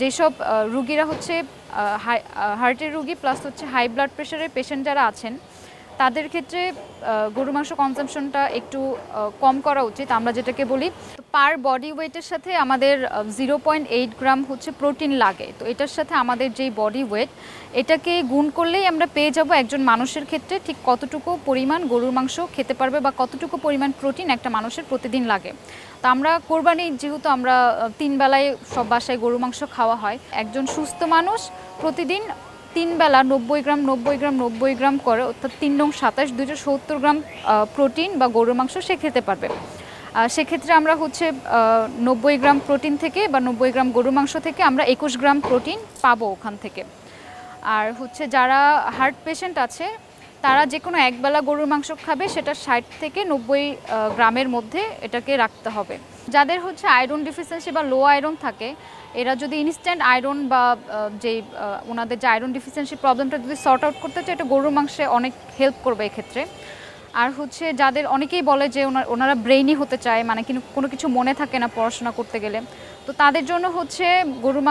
যেসব রুগীরা হচ্ছে হার্টের রুগী প্লাস হচ্ছে হাই ব্লাড প্রেশারের পেশেন্ট যারা আছেন তাদের ক্ষেত্রে গরু মাংস কনজাম্পশনটা একটু কম করা উচিত। আমরা যেটাকে বলি পার বডি ওয়েটের সাথে আমাদের 0.8 গ্রাম হচ্ছে প্রোটিন লাগে। তো এটার সাথে আমাদের যেই বডি ওয়েট এটাকে গুণ করলেই আমরা পেয়ে যাব একজন মানুষের ক্ষেত্রে ঠিক কতটুকু পরিমাণ গরুর মাংস খেতে পারবে বা কতটুকু পরিমাণ প্রোটিন একটা মানুষের প্রতিদিন লাগে। তো আমরা কোরবানি যেহেতু আমরা 3 বেলায় সব বাসায় গরু মাংস খাওয়া হয়, একজন সুস্থ মানুষ প্রতিদিন 3 বেলা 90 গ্রাম 90 গ্রাম 90 গ্রাম করে, অর্থাৎ 3 নং 27 270 গ্রাম প্রোটিন বা গরুর মাংস সে খেতে পারবে। সেক্ষেত্রে আমরা হচ্ছে 90 গ্রাম প্রোটিন থেকে বা 90 গ্রাম গরুর মাংস থেকে আমরা 21 গ্রাম প্রোটিন পাবো ওখান থেকে। আর হচ্ছে যারা হার্ট পেশেন্ট আছে তারা যে কোনো একবেলা গরুর মাংস খাবে, সেটা 60 থেকে 90 গ্রামের মধ্যে এটাকে রাখতে হবে। যাদের হচ্ছে আয়রন ডিফিসিয়েন্সি বা লো আয়রন থাকে, এরা যদি ইনস্ট্যান্ট আয়রন বা ওনাদের যে আয়রন ডিফিসিয়েন্সি প্রবলেমটা যদি সর্ট আউট করতে চায়, এটা গরুর মাংসে অনেক হেল্প করবে এক্ষেত্রে। আর হচ্ছে যাদের অনেকেই বলে যে ওনারা ব্রেইনি হতে চায়, মানে কোনো কিছু মনে থাকে না পড়াশোনা করতে গেলে, তো তাদের জন্য হচ্ছে গরু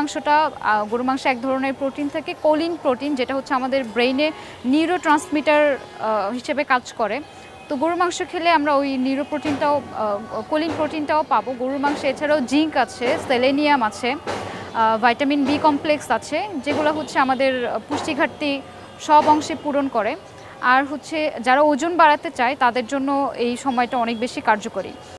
মাংসে এক ধরনের প্রোটিন থাকে কোলিন প্রোটিন, যেটা হচ্ছে আমাদের ব্রেইনে নিউরো ট্রান্সমিটার হিসেবে কাজ করে। তো গরুর মাংস খেলে আমরা ওই নিউরো প্রোটিনটাও কোলিন প্রোটিনটাও পাবো গরুর মাংসে। এছাড়াও জিঙ্ক আছে, সেলেনিয়াম আছে, ভাইটামিন বি কমপ্লেক্স আছে, যেগুলো হচ্ছে আমাদের পুষ্টি ঘাটতি সব অংশে পূরণ করে। আর হচ্ছে যারা ওজন বাড়াতে চায় তাদের জন্য এই সময়টা অনেক বেশি কার্যকরী।